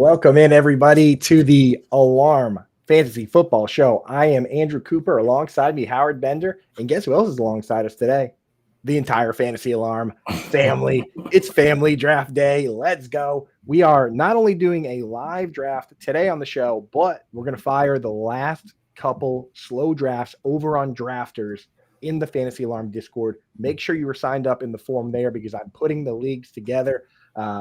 Welcome in, everybody, to the Alarm Fantasy Football Show. I am Andrew Cooper. Alongside me, Howard Bender. And guess who else is alongside us today? The entire Fantasy Alarm family. It's family draft day. Let's go. We are not only doing a live draft today on the show, but we're going to fire the last couple slow drafts over on Drafters in the Fantasy Alarm Discord. Make sure you were signed up in the form there because I'm putting the leagues together.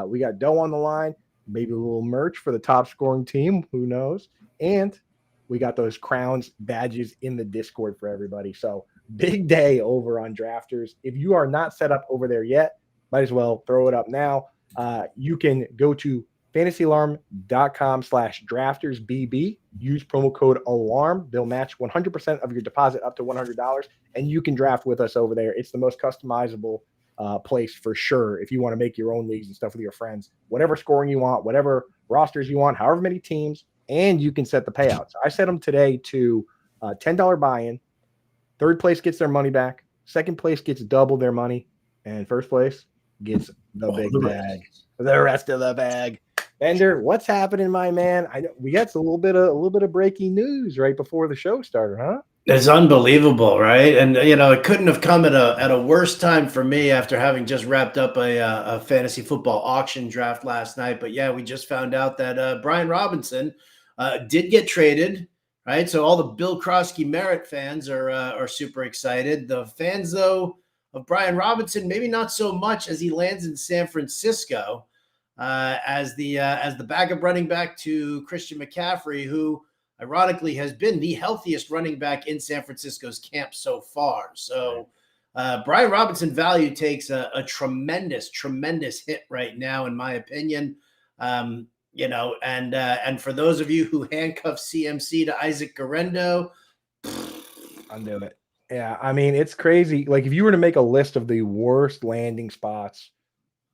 We got Doe on the line. Maybe a little merch for the top scoring team. Who knows? And we got those crowns badges in the Discord for everybody. So big day over on Drafters. If you are not set up over there yet, might as well throw it up now. You can go to fantasyalarm.com/draftersbb. Use promo code ALARM. They'll match 100% of your deposit up to $100, and you can draft with us over there. It's the most customizable place for sure if you want to make your own leagues and stuff with your friends. Whatever scoring you want, whatever rosters you want, however many teams, and you can set the payouts. I set them today to $10 buy-in. Third place gets their money back. Second place gets double their money, and first place gets the big bag. The rest of the bag. Bender, what's happening, my man? I know we got a little bit of breaking news right before the show started, huh? It's unbelievable, right? And it couldn't have come at a worse time for me after having just wrapped up a fantasy football auction draft last night. But yeah, we just found out that Brian Robinson did get traded, right? So all the Bill Krosky Merritt fans are super excited. The fans, though, of Brian Robinson, maybe not so much, as he lands in San Francisco as the backup running back to Christian McCaffrey, who ironically has been the healthiest running back in San Francisco's camp so far. So Brian Robinson value takes a tremendous hit right now, in my opinion. And for those of you who handcuff CMC to Isaac Guerendo, undo it. Yeah, I mean, it's crazy. Like, if you were to make a list of the worst landing spots,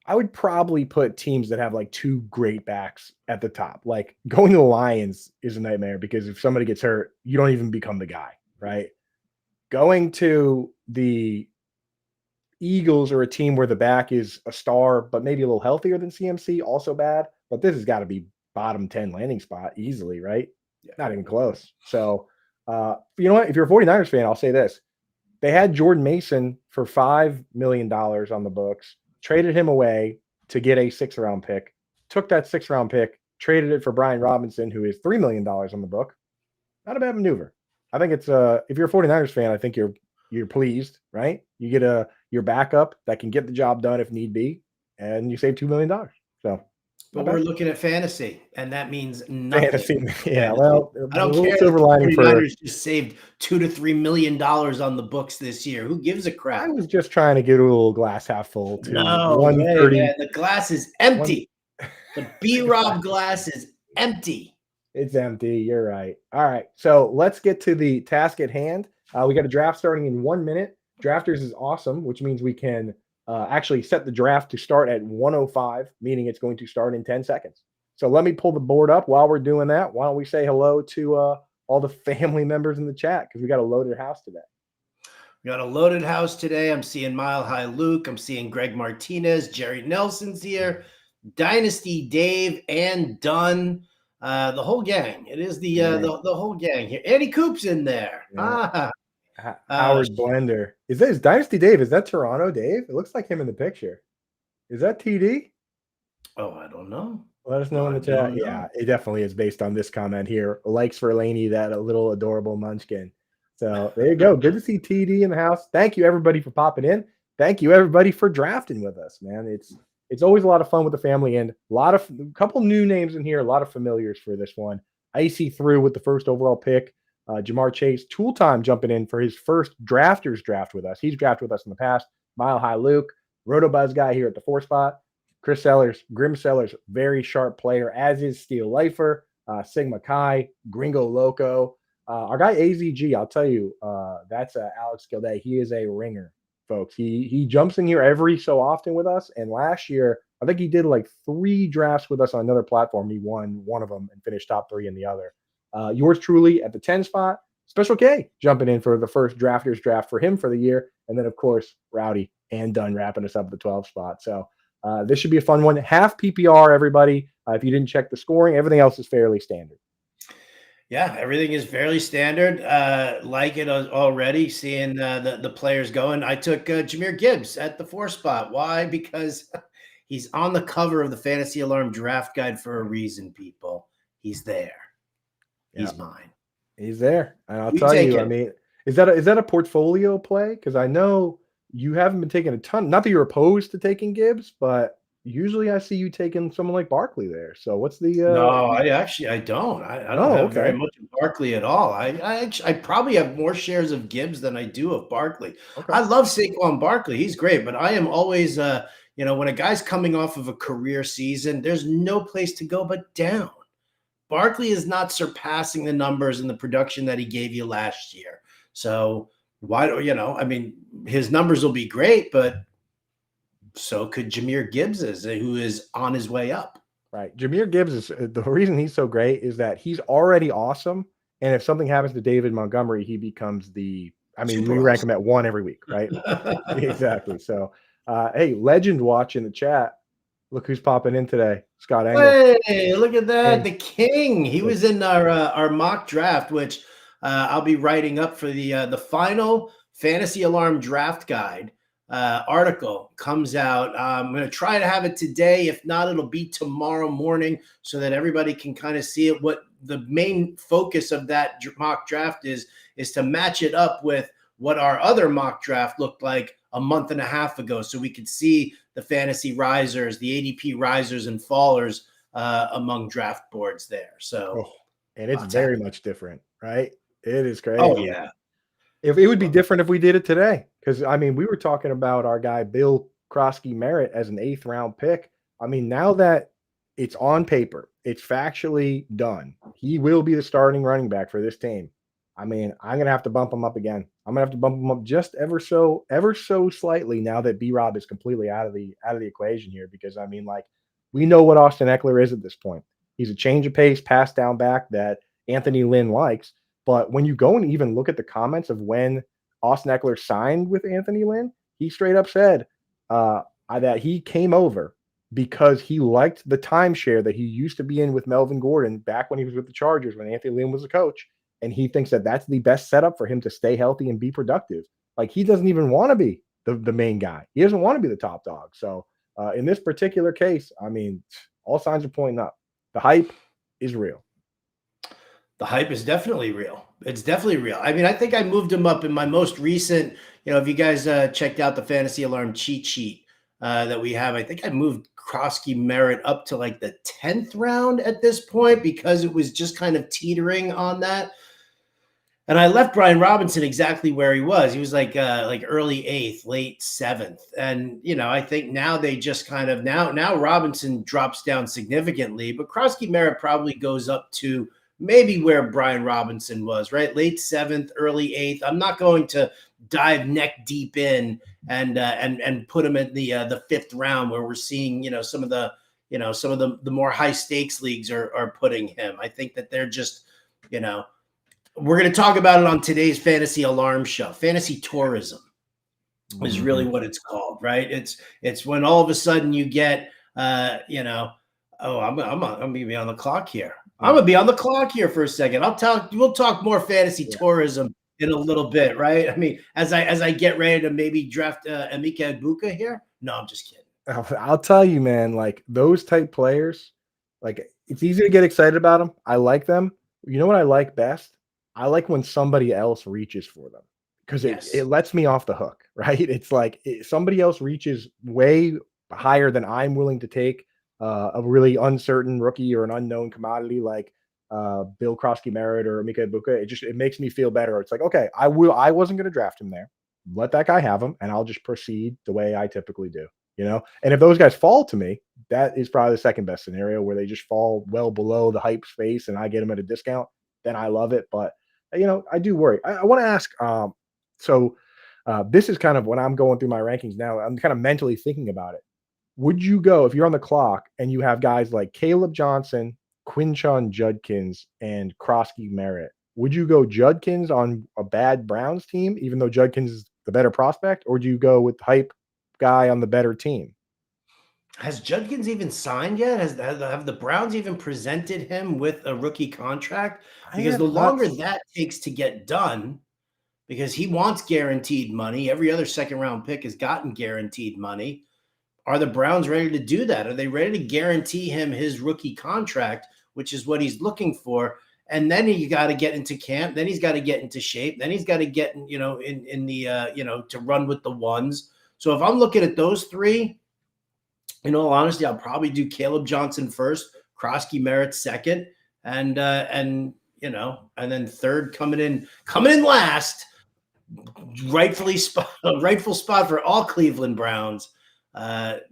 I would probably put teams that have like two great backs at the top. Like, going to the Lions is a nightmare because if somebody gets hurt, you don't even become the guy, right? Going to the Eagles or a team where the back is a star, but maybe a little healthier than CMC, also bad. But this has got to be bottom 10 landing spot easily, right? Yeah. Not even close. So, you know what? If you're a 49ers fan, I'll say this. They had Jordan Mason for $5 million on the books, traded him away to get a 6th-round pick, took that 6th-round pick, traded it for Brian Robinson, who is $3 million on the book. Not a bad maneuver. I think it's if you're a 49ers fan, I think you're pleased, right? You get your backup that can get the job done if need be, and you save $2 million. So, but we're looking at fantasy, and that means nothing. Fantasy, yeah. Well, I don't care. Silver lining for just saved $2 to $3 million on the books this year. Who gives a crap? I was just trying to get a little glass half full. To no, 130. Man, the glass is empty. The B-Rob glass is empty. It's empty. You're right. All right. So let's get to the task at hand. We got a draft starting in 1 minute. Drafters is awesome, which means we can actually set the draft to start at 1:05, meaning it's going to start in 10 seconds. So let me pull the board up while we're doing that. Why don't we say hello to all the family members in the chat, because we got a loaded house today. We got a loaded house today. I'm seeing Mile High Luke. I'm seeing Greg Martinez. Jerry Nelson's here. Dynasty Dave and Dunn. The whole gang. It is the whole gang here. Andy Coop's in there. Yeah. Howard Blender. Is Dynasty Dave? Is that Toronto Dave? It looks like him in the picture. Is that TD? Oh, I don't know. Let us know in the chat. Yeah, it definitely is based on this comment here. Likes for Laney, that a little adorable munchkin. So there you go. Good to see TD in the house. Thank you, everybody, for popping in. Thank you, everybody, for drafting with us, man. It's always a lot of fun with the family, and a couple new names in here, a lot of familiars for this one. Icy through with the first overall pick. Jamar Chase, Tool Time jumping in for his first drafters draft with us. He's drafted with us in the past. Mile High Luke, Rotobuzz guy here at the 4 spot. Chris Sellers, Grim Sellers, very sharp player, as is Steel Lifer, Sigma Chi, Gringo Loco. Our guy AZG, I'll tell you, that's Alex Gilday. He is a ringer, folks. He jumps in here every so often with us. And last year, I think he did like 3 drafts with us on another platform. He won one of them and finished top 3 in the other. Yours truly at the 10 spot. Special K jumping in for the first drafters draft for him for the year. And then, of course, Rowdy and Dunn wrapping us up at the 12 spot. So This should be a fun one. Half PPR, everybody. If you didn't check the scoring, everything else is fairly standard. Yeah, everything is fairly standard. Like it already, seeing the players going. I took Jahmyr Gibbs at the 4 spot. Why? Because he's on the cover of the Fantasy Alarm Draft Guide for a reason, people. He's there. Yeah. He's mine. He's there. And I'll You tell take you, it. I mean, is that a portfolio play? Because I know you haven't been taking a ton. Not that you're opposed to taking Gibbs, but usually I see you taking someone like Barkley there. So what's the No, I don't. I don't oh, have very okay. much of Barkley at all. I probably have more shares of Gibbs than I do of Barkley. Okay. I love Saquon Barkley. He's great, but I am always when a guy's coming off of a career season, there's no place to go but down. Barkley is not surpassing the numbers and the production that he gave you last year. So why do I mean, his numbers will be great, but so could Jahmyr Gibbs, who is on his way up. Right. Jahmyr Gibbs is the reason he's so great is that he's already awesome. And if something happens to David Montgomery, he becomes we Super rank awesome. him at 1 every week, right? Exactly. So hey, legend watch in the chat. Look who's popping in today. Scott Engel. Hey, look at that. And The king. He was in our mock draft, which I'll be writing up for the final Fantasy Alarm Draft Guide article comes out. I'm going to try to have it today. If not, it'll be tomorrow morning so that everybody can kind of see it. What the main focus of that mock draft is to match it up with what our other mock draft looked like a month and a half ago. So we could see the fantasy risers, the ADP risers and fallers among draft boards there. So, and it's very much different, right? It is crazy. Oh, yeah. If it would be different if we did it today, because I mean, we were talking about our guy Bill Krosky Merritt as an 8th round pick. I mean, now that it's on paper, it's factually done, he will be the starting running back for this team. I mean, I'm gonna have to bump him up again. I'm gonna have to bump him up just ever so slightly now that B-Rob is completely out of the equation here. Because I mean, like, we know what Austin Eckler is at this point. He's a change of pace, pass down back that Anthony Lynn likes. But when you go and even look at the comments of when Austin Eckler signed with Anthony Lynn, he straight up said that he came over because he liked the timeshare that he used to be in with Melvin Gordon back when he was with the Chargers, when Anthony Lynn was the coach. And he thinks that that's the best setup for him to stay healthy and be productive. Like, he doesn't even want to be the main guy. He doesn't want to be the top dog. So in this particular case, I mean, all signs are pointing up. The hype is real. The hype is definitely real. It's definitely real. I mean, I think I moved him up in my most recent, if you guys checked out the Fantasy Alarm cheat sheet that we have, I think I moved Krosky Merritt up to like the 10th round at this point because it was just kind of teetering on that. And I left Brian Robinson exactly where he was. He was like early 8th, late 7th. And, I think now they just kind of now Robinson drops down significantly, but Krosky Merritt probably goes up to maybe where Brian Robinson was, right? Late 7th, early 8th. I'm not going to dive neck deep in and put him in the 5th round where we're seeing, some of the more high stakes leagues are putting him. I think that they're just, we're going to talk about it on today's Fantasy Alarm show. Fantasy tourism is really what it's called, right? It's when all of a sudden you get, I'm going to be on the clock here. I'm going to be on the clock here for a second. We'll talk more fantasy tourism in a little bit, right? I mean, as I get ready to maybe draft Emeka Egbuka here. No, I'm just kidding. I'll tell you, man, like those type players, like it's easy to get excited about them. I like them. You know what I like best? I like when somebody else reaches for them because it lets me off the hook, right? It's like somebody else reaches way higher than I'm willing to take a really uncertain rookie or an unknown commodity like Bill Krosky Merritt or Emeka Egbuka. It makes me feel better. It's like, okay, I wasn't going to draft him there. Let that guy have him, and I'll just proceed the way I typically do. And if those guys fall to me, that is probably the second best scenario where they just fall well below the hype space and I get them at a discount. Then I love it. But I do worry. I want to ask. This is kind of when I'm going through my rankings now. I'm kind of mentally thinking about it. Would you go if you're on the clock and you have guys like Caleb Johnson, Quinshon Judkins, and Krosky Merritt? Would you go Judkins on a bad Browns team, even though Judkins is the better prospect, or do you go with hype guy on the better team? Has Judkins even signed yet? Have the Browns even presented him with a rookie contract? I Because the have not. longer that takes to get done, because he wants guaranteed money. Every other second round pick has gotten guaranteed money. Are the Browns ready to do that? Are they ready to guarantee him his rookie contract, which is what he's looking for? And then you got to get into camp. Then he's got to get into shape. Then he's got to get, in the, to run with the ones. So if I'm looking at those three, in all honesty, I'll probably do Caleb Johnson first, Krosky Merritt second, and then third coming in last, rightful spot for all Cleveland Browns.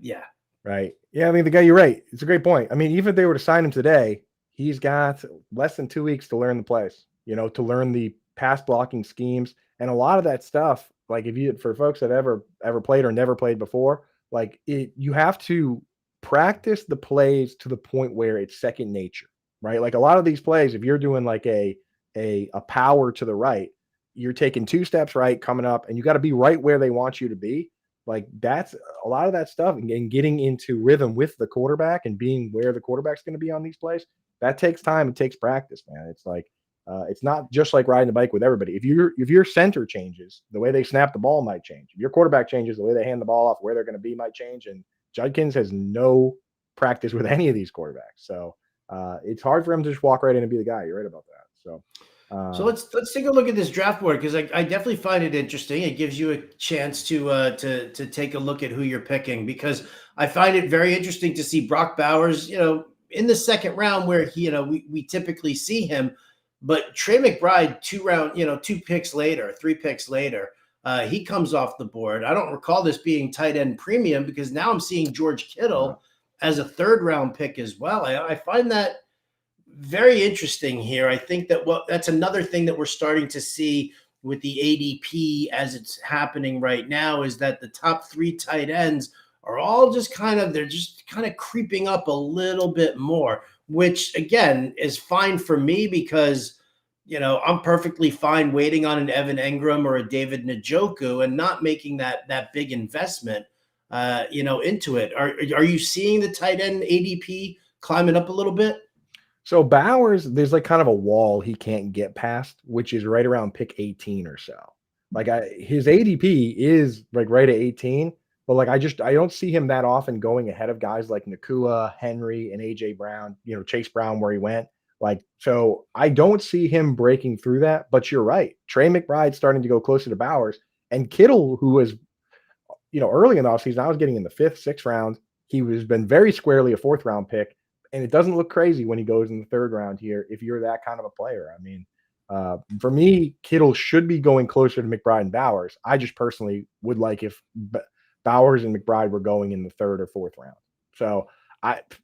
Yeah. Right. Yeah, I mean, the guy, you're right. It's a great point. I mean, even if they were to sign him today, he's got less than 2 weeks to learn the plays, to learn the pass blocking schemes. And a lot of that stuff, like for folks that ever played or never played before, like you have to practice the plays to the point where it's second nature, right? Like a lot of these plays, if you're doing like a power to the right, you're taking 2 steps right coming up, and you got to be right where they want you to be. Like that's a lot of that stuff, and getting into rhythm with the quarterback and being where the quarterback's going to be on these plays. That takes time. It takes practice, man. It's like it's not just like riding a bike with everybody. If your center changes, the way they snap the ball might change. If your quarterback changes, the way they hand the ball off, where they're going to be might change. And Judkins has no practice with any of these quarterbacks, so it's hard for him to just walk right in and be the guy. You're right about that. So let's take a look at this draft board, because I definitely find it interesting. It gives you a chance to take a look at who you're picking, because I find it very interesting to see Brock Bowers, in the second round, where we typically see him, but Trey McBride 2 picks later, 3 picks later, he comes off the board. I don't recall this being tight end premium, because now I'm seeing George Kittle as a 3rd round pick as well. I find that very interesting here. I think that that's another thing that we're starting to see with the ADP as it's happening right now, is that the top 3 tight ends are all just kind of creeping up a little bit more, which again is fine for me, because I'm perfectly fine waiting on an Evan Engram or a David Njoku and not making that big investment into it. Are you seeing the tight end ADP climbing up a little bit? So Bowers, there's like kind of a wall he can't get past, which is right around pick 18 or so. Like his ADP is like right at 18, but like I don't see him that often going ahead of guys like Nakua, Henry, and AJ Brown, Chase Brown, where he went. Like, so I don't see him breaking through that, but you're right. Trey McBride's starting to go closer to Bowers, and Kittle, who was, early in the offseason, I was getting in the 5th, 6th round. He was been very squarely a 4th round pick. And it doesn't look crazy when he goes in the 3rd round here, if you're that kind of a player. I mean, for me, Kittle should be going closer to McBride and Bowers. I just personally would like if Bowers and McBride were going in the 3rd or 4th round. So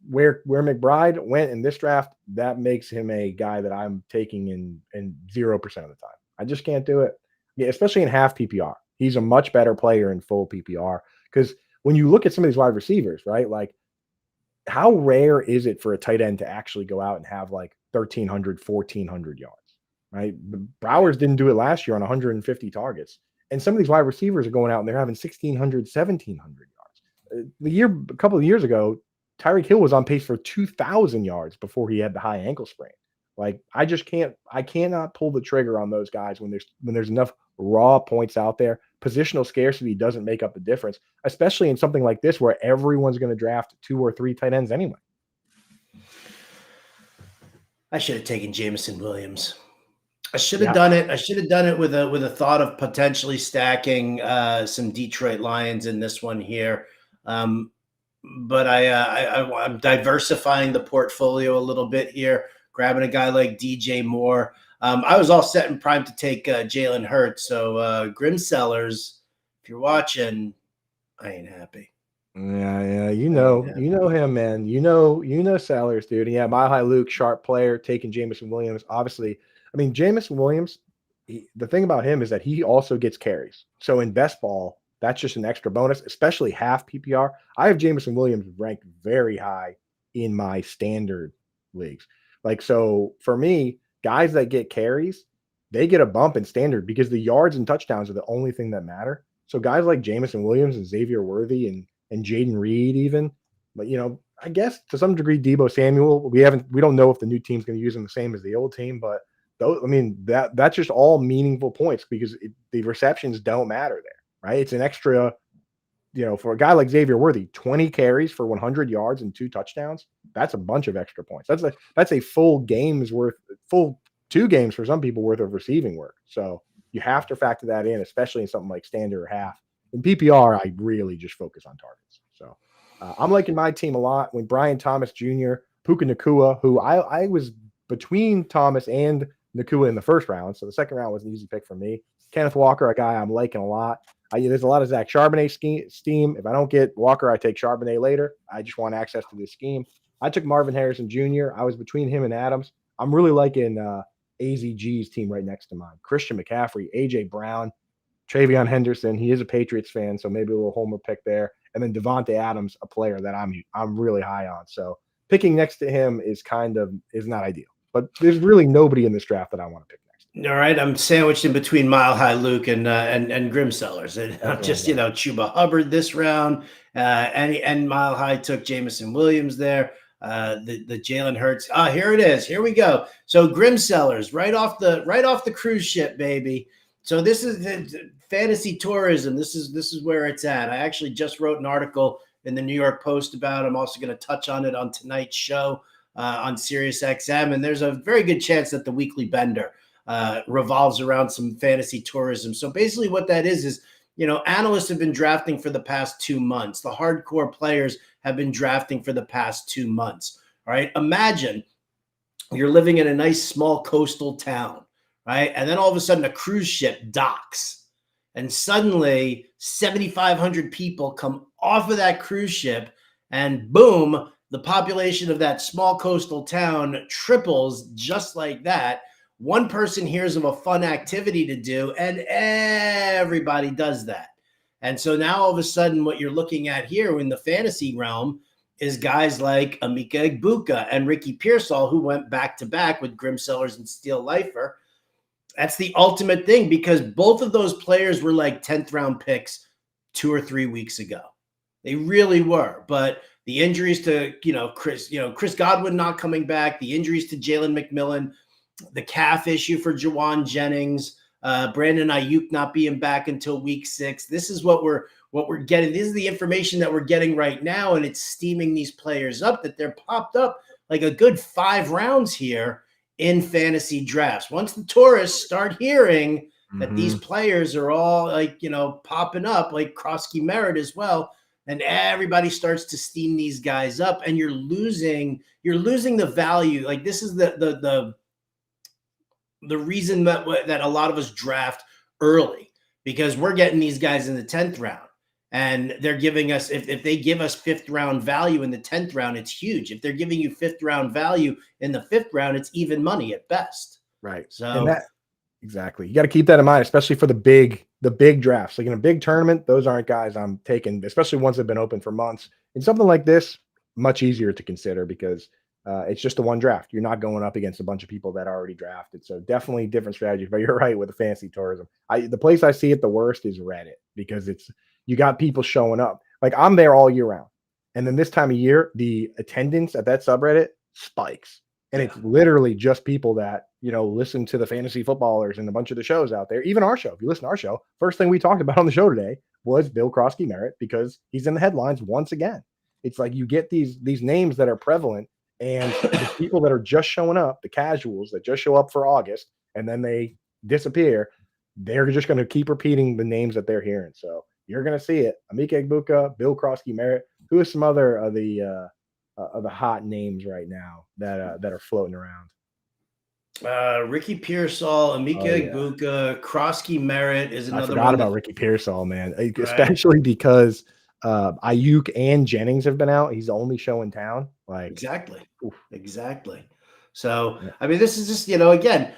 where McBride went in this draft, that makes him a guy that I'm taking in 0% of the time. I just can't do it. Yeah, especially in half PPR. He's a much better player in full PPR, because when you look at some of these wide receivers, right, like, how rare is it for a tight end to actually go out and have like 1,300, 1,400 yards, right? Bowers didn't do it last year on 150 targets. And some of these wide receivers are going out and they're having 1,600, 1,700 yards. A couple of years ago, Tyreek Hill was on pace for 2,000 yards before he had the high ankle sprain. Like, I cannot pull the trigger on those guys when there's enough raw points out there. Positional scarcity doesn't make up the difference, especially in something like this where everyone's going to draft 2 or 3 tight ends anyway. I should have taken Jameson Williams. I should have done it. I should have done it with a thought of potentially stacking some Detroit Lions in this one here. But I'm diversifying the portfolio a little bit here, grabbing a guy like DJ Moore. I was all set and primed to take Jalen Hurts. So Grim Sellers, if you're watching, I ain't happy. Yeah, you know him, man. You know Sellers, dude. Yeah, Mile High Luke, sharp player, taking Jameson Williams. Obviously, I mean, Jameson Williams, the thing about him is that he also gets carries. So in best ball, that's just an extra bonus, especially half PPR. I have Jameson Williams ranked very high in my standard leagues. Like, so for me, guys that get carries, they get a bump in standard because the yards and touchdowns are the only thing that matter. So guys like Jameson Williams and Xavier Worthy and Jaden Reed, even, But I guess to some degree, Debo Samuel. We don't know if the new team's going to use him the same as the old team, but that's just all meaningful points because the receptions don't matter there, right? It's an extra. For a guy like Xavier Worthy, 20 carries for 100 yards and 2 touchdowns. That's a bunch of extra points. That's a full 2 games for some people worth of receiving work. So you have to factor that in, especially in something like standard or half. In PPR, I really just focus on targets. So I'm liking my team a lot. When Brian Thomas Jr., Puka Nakua, who I was between Thomas and Nakua in the first round, so the second round was an easy pick for me. Kenneth Walker, a guy I'm liking a lot. There's a lot of Zach Charbonnet steam. If I don't get Walker, I take Charbonnet later. I just want access to this scheme. I took Marvin Harrison Jr. I was between him and Adams. I'm really liking AZG's team right next to mine. Christian McCaffrey, A.J. Brown, Travion Henderson. He is a Patriots fan, so maybe a little homer pick there. And then Devontae Adams, a player that I'm really high on. So picking next to him is not ideal. But there's really nobody in this draft that I want to pick next. All right, I'm sandwiched in between Mile High Luke and Grim Sellers, and I'm just Chuba Hubbard this round, and Mile High took Jameson Williams there. The Jalen Hurts. Here it is. Here we go. So Grim Sellers, right off the cruise ship, baby. So this is the fantasy tourism. This is where it's at. I actually just wrote an article in the New York Post about it. I'm also going to touch on it on tonight's show on SiriusXM, and there's a very good chance that the Weekly Bender revolves around some fantasy tourism. So basically what that is, analysts have been drafting for the past 2 months. The hardcore players have been drafting for the past 2 months. All right. Imagine you're living in a nice small coastal town, right? And then all of a sudden a cruise ship docks and suddenly 7,500 people come off of that cruise ship and boom, the population of that small coastal town triples just like that. One person hears of a fun activity to do, and everybody does that. And so now all of a sudden what you're looking at here in the fantasy realm is guys like Emeka Egbuka and Ricky Pearsall, who went back-to-back with Grim Sellers and Steele Lifer. That's the ultimate thing because both of those players were like 10th round picks 2 or 3 weeks ago. They really were. But the injuries to, Chris Godwin not coming back, the injuries to Jalen McMillan, the calf issue for Jawan Jennings, Brandon Ayuk not being back until week 6. This is what we're getting. This is the information that we're getting right now, and it's steaming these players up that they're popped up like a good 5 rounds here in fantasy drafts. Once the tourists start hearing that these players are all popping up, like Krosky Merritt as well, and everybody starts to steam these guys up, and you're losing the value. Like this is the reason that a lot of us draft early, because we're getting these guys in the 10th round and they're giving us, if they give us 5th round value in the 10th round, it's huge. If they're giving you 5th round value in the 5th round, it's even money at best. Right. So exactly. You got to keep that in mind, especially for the big drafts. Like in a big tournament, those aren't guys I'm taking, especially ones that have been open for months. In something like this, much easier to consider because it's just the one draft. You're not going up against a bunch of people that are already drafted. So definitely different strategies. But you're right with the fantasy tourism. The place I see it the worst is Reddit because you got people showing up. Like I'm there all year round. And then this time of year, the attendance at that subreddit spikes. And it's literally just people that, listen to the fantasy footballers and a bunch of the shows out there. Even our show. If you listen to our show, first thing we talked about on the show today was Bill Krosky Merritt because he's in the headlines once again. It's like you get these names that are prevalent. And the people that are just showing up, the casuals that just show up for August and then they disappear, they're just going to keep repeating the names that they're hearing. So you're going to see it. Emeka Egbuka, Bill Krosky Merritt. Who are some other of the hot names right now that are floating around? Ricky Pearsall, Emeka Egbuka, Krosky Merritt is another one. I forgot about Ricky Pearsall, man, especially because Ayuk and Jennings have been out. He's the only show in town. Exactly. So, I mean, this is just, again,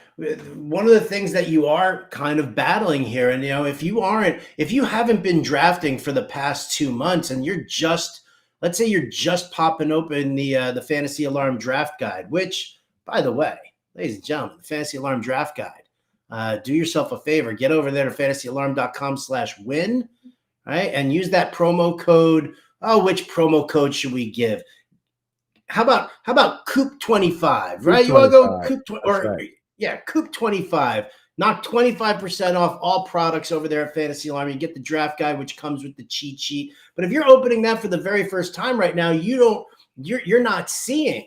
one of the things that you are kind of battling here. And, if you haven't been drafting for the past 2 months and let's say you're just popping open the Fantasy Alarm Draft Guide, which, by the way, ladies and gentlemen, the Fantasy Alarm Draft Guide, do yourself a favor, get over there to fantasyalarm.com/win. Right, and use that promo code oh, which promo code should we give? How about Coop 25, right? Coop You want to go 25. Coop That's or right. yeah, Coop 25. Knock 25% off all products over there at Fantasy Alarm. You get the draft guide, which comes with the cheat sheet. But if you're opening that for the very first time right now, you're not seeing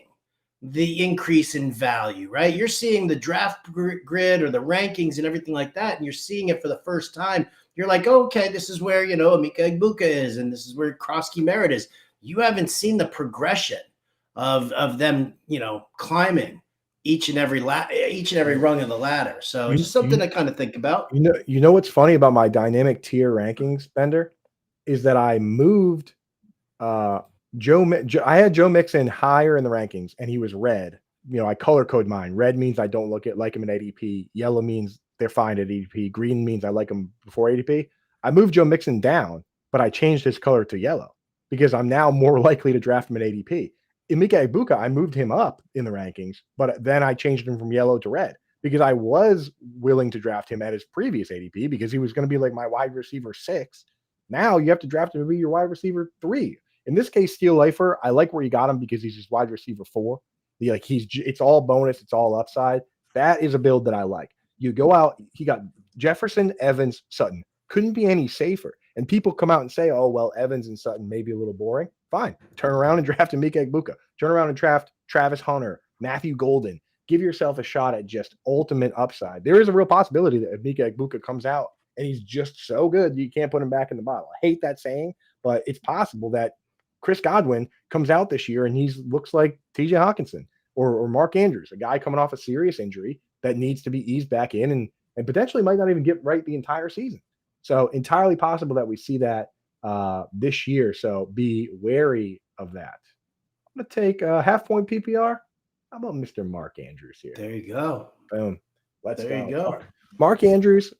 the increase in value, right? You're seeing the draft grid or the rankings and everything like that, and you're seeing it for the first time. You're like, oh, okay, this is where Emeka Egbuka is, and this is where Krosky Merritt is. You haven't seen the progression of them, climbing each and every rung of the ladder. So You, just something you, to kind of think about. you know what's funny about my dynamic tier rankings, Bender, is that I moved I had Joe Mixon higher in the rankings, and he was red. I color code mine. Red means I don't like him in ADP. Yellow means they're fine at ADP. Green means I like him before ADP. I moved Joe Mixon down, but I changed his color to yellow because I'm now more likely to draft him in ADP. Emeka Egbuka, I moved him up in the rankings, but then I changed him from yellow to red because I was willing to draft him at his previous ADP because he was going to be like my wide receiver 6. Now you have to draft him to be your wide receiver 3. In this case, Steele Lifer, I like where you got him because he's just wide receiver 4. It's all bonus, it's all upside. That is a build that I like. You go out, he got Jefferson, Evans, Sutton. Couldn't be any safer. And people come out and say, oh, well, Evans and Sutton may be a little boring. Fine. Turn around and draft Emeka Egbuka. Turn around and draft Travis Hunter, Matthew Golden. Give yourself a shot at just ultimate upside. There is a real possibility that Emeka Egbuka comes out and he's just so good you can't put him back in the bottle. I hate that saying, but it's possible that Chris Godwin comes out this year and he looks like TJ Hawkinson or Mark Andrews, a guy coming off a serious injury that needs to be eased back in and potentially might not even get right the entire season. So entirely possible that we see that this year. So be wary of that. I'm going to take a half-point PPR. How about Mr. Mark Andrews here? There you go. Boom. Let's go. There you go. Mark Andrews,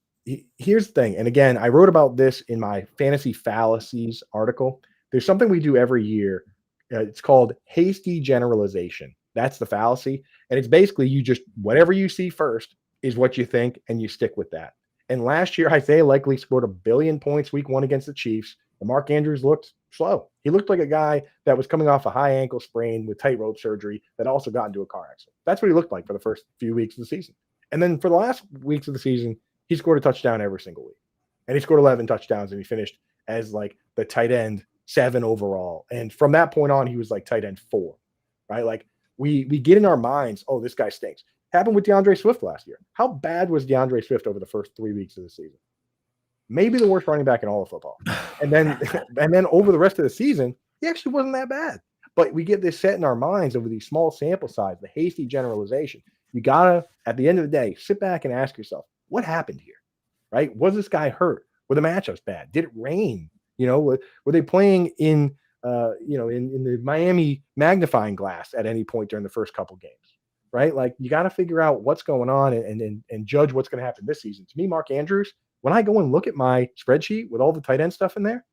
here's the thing. And again, I wrote about this in my Fantasy Fallacies article. There's something we do every year. It's called hasty generalization. That's the fallacy. And it's basically whatever you see first is what you think, and you stick with that. And last year, Isaiah Likely scored 1 billion points week 1 against the Chiefs. And Mark Andrews looked slow. He looked like a guy that was coming off a high ankle sprain with tightrope surgery that also got into a car accident. That's what he looked like for the first few weeks of the season. And then for the last weeks of the season, he scored a touchdown every single week. And he scored 11 touchdowns, and he finished as like the tight end 7 overall. And from that point on, he was like tight end 4, right? Like we get in our minds, oh, this guy stinks. Happened with DeAndre Swift last year. How bad was DeAndre Swift over the first 3 weeks of the season? Maybe the worst running back in all of football. And then over the rest of the season, he actually wasn't that bad. But we get this set in our minds over these small sample size, the hasty generalization. You gotta, at the end of the day, sit back and ask yourself, what happened here? Right? Was this guy hurt? Were the matchups bad? Did it rain? Were they playing in the Miami magnifying glass at any point during the first couple games? Right? Like you got to figure out what's going on and judge what's going to happen this season. To me, Mark Andrews, when I go and look at my spreadsheet with all the tight end stuff in there,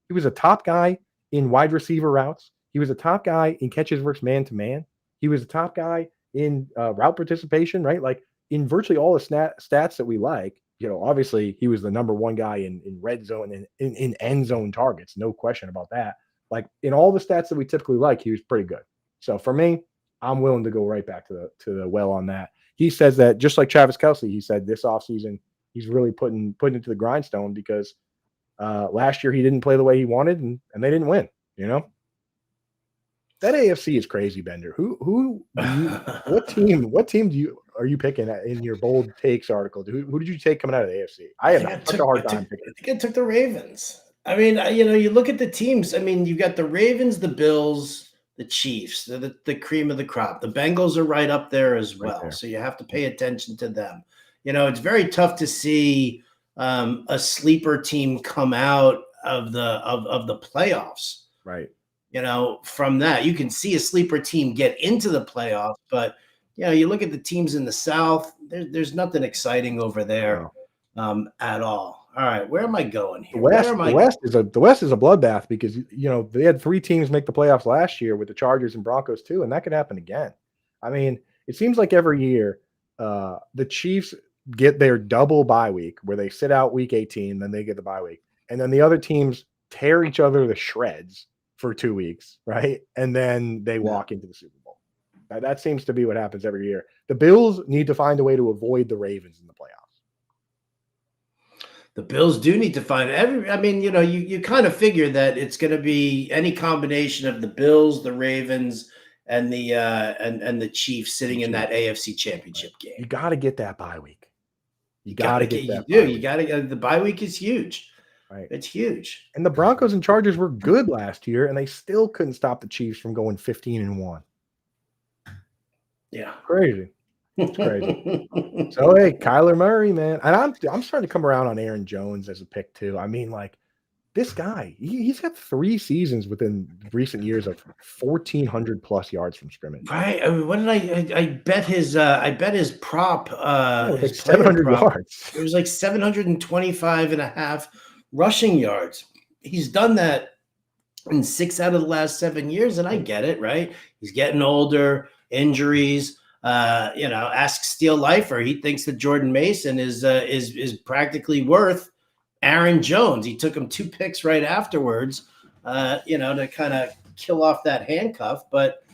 he was a top guy in wide receiver routes. He was a top guy in catches versus man-to-man. He was a top guy in route participation, right? Like in virtually all the stats that we like, obviously he was the number 1 guy in red zone and in end zone targets. No question about that. Like in all the stats that we typically like, he was pretty good. So for me, I'm willing to go right back to the well on that. He says that just like Travis Kelce, he said this offseason, he's really putting it to the grindstone because last year he didn't play the way he wanted and they didn't win, That AFC is crazy, Bender. What team are you picking in your bold takes article? Who did you take coming out of the AFC? I had such a hard time picking. I think I took the Ravens. I mean, you look at the teams. I mean, you've got the Ravens, the Bills, the Chiefs, the cream of the crop. The Bengals are right up there as well. Right. So you have to pay attention to them. It's very tough to see a sleeper team come out of the playoffs. Right. From that, you can see a sleeper team get into the playoffs, but you look at the teams in the South, there's nothing exciting over there at all. All right, where am I going here? The West is a bloodbath because they had 3 teams make the playoffs last year with the Chargers and Broncos too, and that could happen again. I mean, it seems like every year the Chiefs get their double bye week where they sit out week 18, then they get the bye week, and then the other teams tear each other to shreds. for 2 weeks, right? And then they walk into the Super Bowl. That seems to be what happens every year. The Bills need to find a way to avoid the Ravens in the playoffs. The Bills do need to find I mean, you kind of figure that it's going to be any combination of the Bills, the Ravens, and the Chiefs sitting in that AFC Championship game. You got to get that bye week. You got to get that. You got to. The bye week is huge. Right. It's huge. And the Broncos and Chargers were good last year, and they still couldn't stop the Chiefs from going 15-1. Yeah, crazy. It's crazy. So hey, Kyler Murray, man, and I'm starting to come around on Aaron Jones as a pick too. I mean, like this guy, he's got 3 seasons within recent years of 1,400 plus yards from scrimmage. Right. I mean, what did I bet his prop his 700 prop, yards. It was like 725.5 rushing yards. He's done that in 6 out of the last 7 years, and I get it, right? He's getting older, injuries. Ask Steel Lifer. He thinks that Jordan Mason is practically worth Aaron Jones. He took him 2 picks right afterwards, to kind of kill off that handcuff. But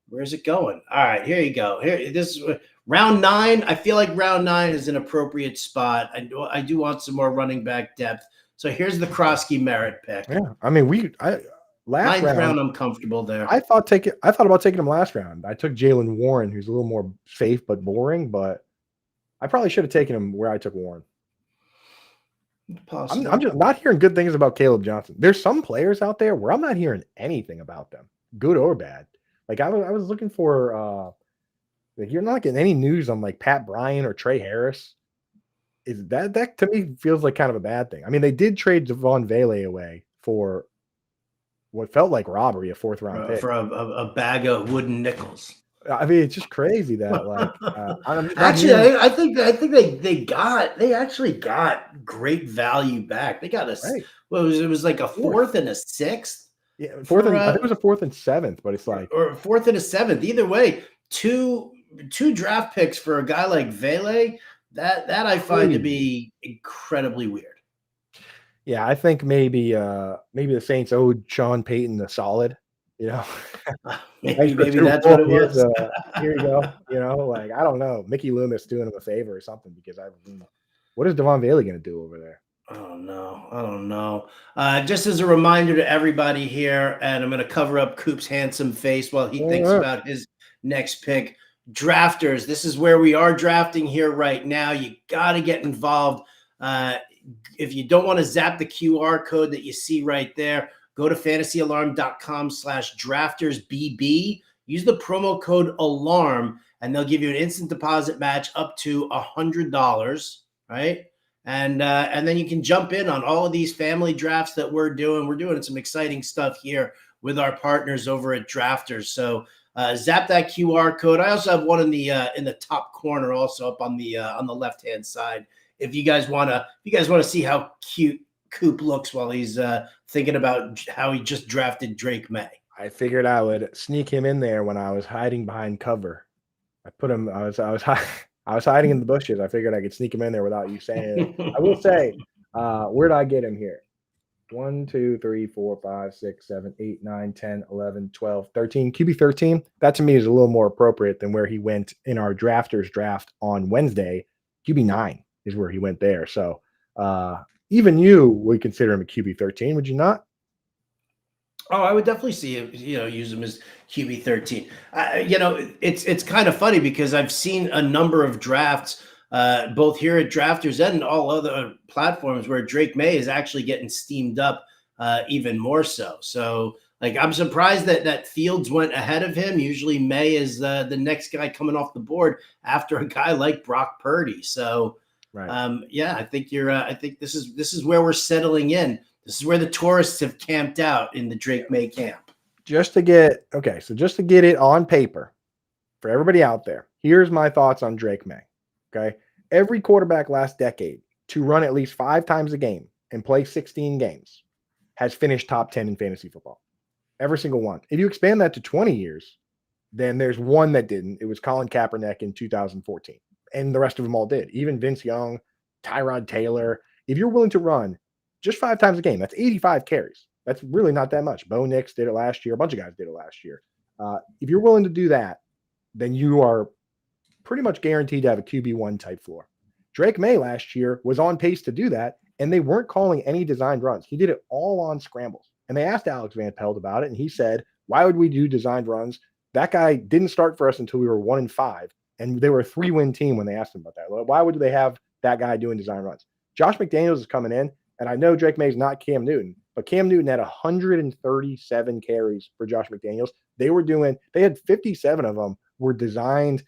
where's it going? All right, here you go. This is round 9. I feel like round 9 is an appropriate spot. I do want some more running back depth. So here's the Kroski merit pick. Yeah, I mean, last round, I'm comfortable there. I thought about taking him last round. I took Jaylen Warren, who's a little more safe but boring, but I probably should have taken him where I took Warren. I'm just not hearing good things about Caleb Johnson. There's some players out there where I'm not hearing anything about them, good or bad. Like I was looking for you're not getting any news on like Pat Bryant or Trey Harris. Is that to me feels like kind of a bad thing. I mean, they did trade Devon Vele away for what felt like robbery, a 4th round pick for a bag of wooden nickels. I mean, it's just crazy that like I think they actually got great value back. They got it was like a 4th and a 6th. Yeah, 4th I think it was a 4th and 7th, but it's like or 4th and a 7th. Either way, two draft picks for a guy like Vele. That I find to be incredibly weird. Yeah, I think maybe the Saints owed Sean Payton a solid. Maybe that's what it was. Here you go. Like I don't know, Mickey Loomis doing him a favor or something because what is Devon Vele going to do over there? I don't know. Just as a reminder to everybody here, and I'm going to cover up Coop's handsome face while he thinks about his next pick. Drafters, this is where we are drafting here right now. You got to get involved. If you don't want to zap the QR code that you see right there, go to fantasyalarm.com/draftersbb. Use the promo code ALARM, and they'll give you an instant deposit match up to $100, right? And then you can jump in on all of these family drafts that we're doing. We're doing some exciting stuff here with our partners over at Drafters. So zap that QR code. I also have one in the top corner, also up on the left hand side. If you guys want to see how cute Coop looks while he's thinking about how he just drafted Drake May. I figured I would sneak him in there when I was hiding behind cover. I was hiding in the bushes. I figured I could sneak him in there without you saying it. I will say, where did I get him here? 1, 2, 3, 4, 5, 6, 7, 8, 9, 10, 11, 12, 13. QB 13. That to me is a little more appropriate than where he went in our drafters draft on Wednesday. QB 9 is where he went there. So even you would consider him a QB 13, would you not? Oh, I would definitely see him, use him as QB 13. It's kind of funny because I've seen a number of drafts, both here at Drafters and all other platforms, where Drake May is actually getting steamed up even more so. So, like, I'm surprised that Fields went ahead of him. Usually May is the next guy coming off the board after a guy like Brock Purdy. So, right. I think I think this is where we're settling in. This is where the tourists have camped out in the Drake May camp. Just to get it on paper for everybody out there, here's my thoughts on Drake May. Okay. Every quarterback last decade to run at least 5 times a game and play 16 games has finished top 10 in fantasy football. Every single one. If you expand that to 20 years, then there's one that didn't. It was Colin Kaepernick in 2014. And the rest of them all did. Even Vince Young, Tyrod Taylor. If you're willing to run just 5 times a game, that's 85 carries. That's really not that much. Bo Nix did it last year. A bunch of guys did it last year. If you're willing to do that, then you are pretty much guaranteed to have a QB1 type floor. Drake May last year was on pace to do that, and they weren't calling any designed runs. He did it all on scrambles. And they asked Alex Van Pelt about it, and he said, why would we do designed runs? That guy didn't start for us until we were 1-5, and they were a 3-win team when they asked him about that. Why would they have that guy doing design runs? Josh McDaniels is coming in, and I know Drake May is not Cam Newton, but Cam Newton had 137 carries for Josh McDaniels. They had 57 of them were designed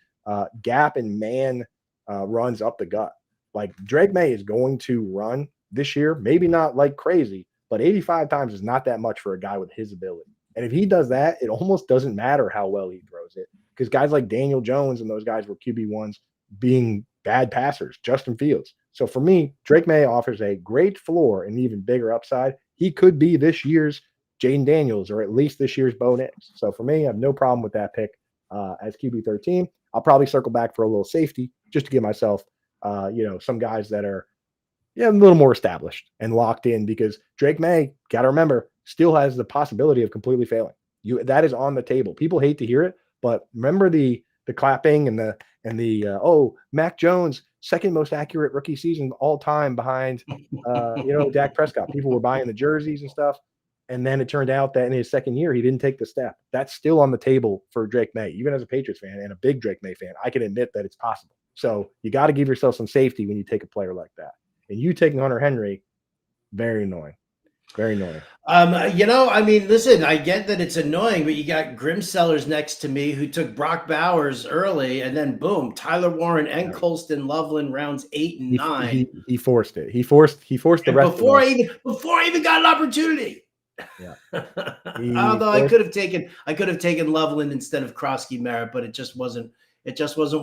gap and man runs up the gut. Like Drake May is going to run this year, maybe not like crazy, but 85 times is not that much for a guy with his ability. And if he does that, it almost doesn't matter how well he throws it, because guys like Daniel Jones and those guys were QB1s being bad passers, Justin Fields. So for me, Drake May offers a great floor and even bigger upside. He could be this year's Jaden Daniels, or at least this year's Bo Nix. So for me, I have no problem with that pick as QB13. I'll probably circle back for a little safety just to give myself, some guys that are a little more established and locked in, because Drake May, got to remember, still has the possibility of completely failing. That is on the table. People hate to hear it, but remember the clapping and the Mac Jones, second most accurate rookie season all time behind Dak Prescott. People were buying the jerseys and stuff. And then it turned out that in his second year, he didn't take the step. That's still on the table for Drake May. Even as a Patriots fan and a big Drake May fan, I can admit that it's possible. So you got to give yourself some safety when you take a player like that. And you taking Hunter Henry, very annoying. Very annoying. Listen, I get that it's annoying, but you got Grimsellers next to me who took Brock Bowers early, and then boom, Tyler Warren and Colston Loveland rounds 8 and 9. He forced it. He forced the rest before I even got an opportunity. Yeah. Although I could have taken Loveland instead of Krosky Merritt, but it just wasn't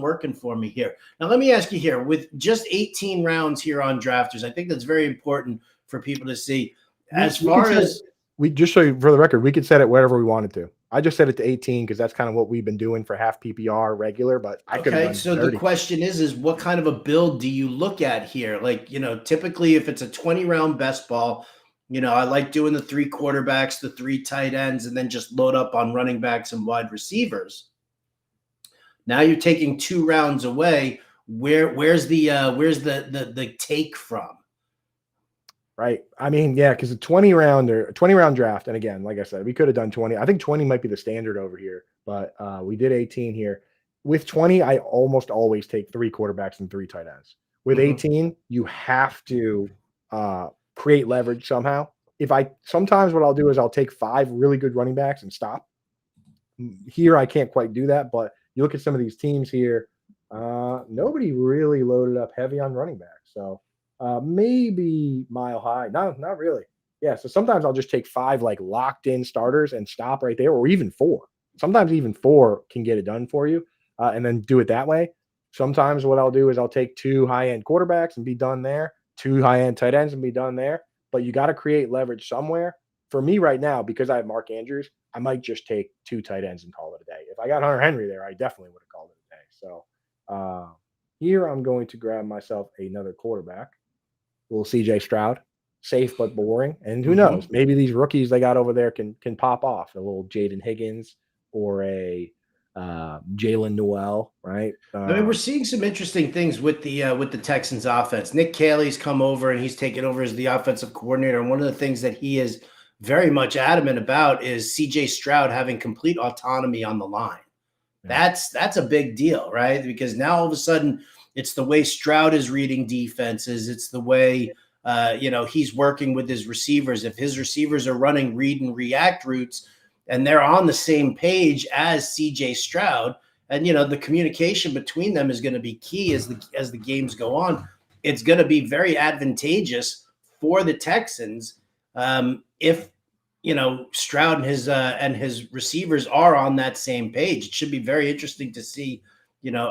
working for me here. Now let me ask you here, with just 18 rounds here on Drafters, I think that's very important for people to see. As far as we just show you for the record, we could set it wherever we wanted to. I just set it to 18 because that's kind of what we've been doing for half PPR regular, but I could. Okay, so 30. The question is what kind of a build do you look at here? Like, typically if it's a 20-round best ball, I like doing the 3 quarterbacks, the 3 tight ends, and then just load up on running backs and wide receivers. Now you're taking 2 rounds away. Where's the take from? Right. I mean, yeah, because a 20-round draft, and again, like I said, we could have done 20. I think 20 might be the standard over here, but we did 18 here. With 20, I almost always take 3 quarterbacks and 3 tight ends. With 18, you have to create leverage somehow. Sometimes what I'll do is I'll take 5 really good running backs and stop. Here, I can't quite do that, but you look at some of these teams here, nobody really loaded up heavy on running backs. So maybe Mile High. No, not really. Yeah. So sometimes I'll just take 5 like locked in starters and stop right there, or even 4. Sometimes even 4 can get it done for you, and then do it that way. Sometimes what I'll do is I'll take 2 high-end quarterbacks and be done there, 2 high-end tight ends and be done there. But you got to create leverage somewhere. For me right now, because I have Mark Andrews, I might just take 2 tight ends and call it a day. If I got Hunter Henry there, I definitely would have called it a day. So here I'm going to grab myself another quarterback. Little CJ Stroud, safe but boring. And who knows? Maybe these rookies they got over there can pop off. A little Jaden Higgins or a Jalen Noel, right? We're seeing some interesting things with the Texans offense. Nick Caley's come over and he's taken over as the offensive coordinator. And one of the things that he is very much adamant about is CJ Stroud having complete autonomy on the line. Yeah. That's a big deal, right? Because now all of a sudden it's the way Stroud is reading defenses. It's the way, he's working with his receivers. If his receivers are running read and react routes and they're on the same page as CJ Stroud, and, the communication between them is going to be key as the games go on. It's going to be very advantageous for the Texans if, Stroud and his receivers are on that same page. It should be very interesting to see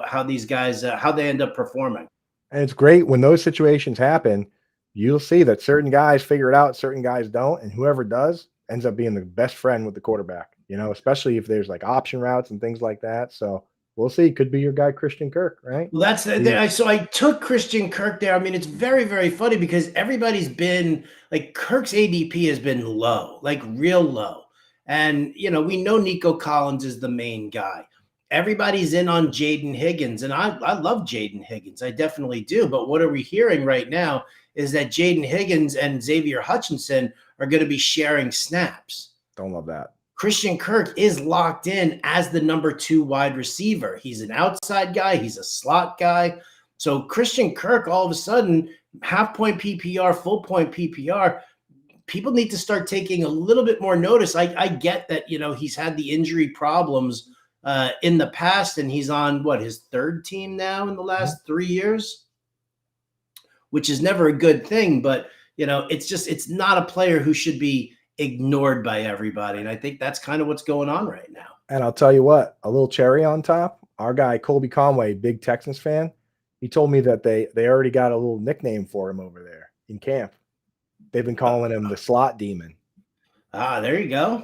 how these guys, how they end up performing. And it's great when those situations happen, you'll see that certain guys figure it out, certain guys don't. And whoever does ends up being the best friend with the quarterback, especially if there's like option routes and things like that. So we'll see. Could be your guy Christian Kirk, right? Well, so I took Christian Kirk there. I mean, it's very, very funny because everybody's been like Kirk's ADP has been low, like real low. And, we know Nico Collins is the main guy. Everybody's in on Jaden Higgins, and I love Jaden Higgins. I definitely do. But what are we hearing right now is that Jaden Higgins and Xavier Hutchinson are going to be sharing snaps. Don't love that. Christian Kirk is locked in as the number 2 wide receiver. He's an outside guy. He's a slot guy. So Christian Kirk, all of a sudden, half-point PPR, full-point PPR, people need to start taking a little bit more notice. I get that, he's had the injury problems in the past, and he's on, his 3rd team now in the last 3 years, which is never a good thing. But, it's not a player who should be ignored by everybody. And I think that's kind of what's going on right now. And I'll tell you what, a little cherry on top, our guy Colby Conway, big Texans fan, he told me that they already got a little nickname for him over there in camp. They've been calling him the slot demon. Ah, there you go.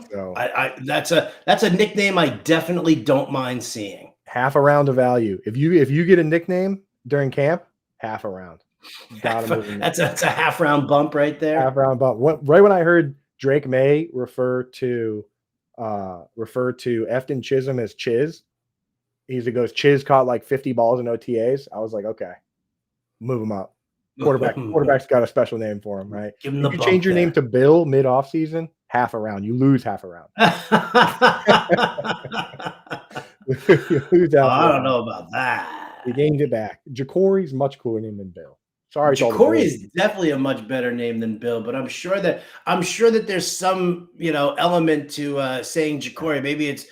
So that's a nickname I definitely don't mind seeing. Half a round of value. If you get a nickname during camp, half a round. That's a half round bump right there. Half round bump. Right when I heard Drake May refer to Efton Chisholm as Chiz. He goes, Chiz caught like 50 balls in OTAs. I was like, okay, move him up. Quarterback's got a special name for him, right? Give him the you change your name to Bill mid off season, half a round. You lose half a round. You lose I don't know about that. You gained it back. Jacory's much cooler name than Bill. Sorry, Jacory is definitely a much better name than Bill, but I'm sure that there's some element to saying Jacory. Maybe it's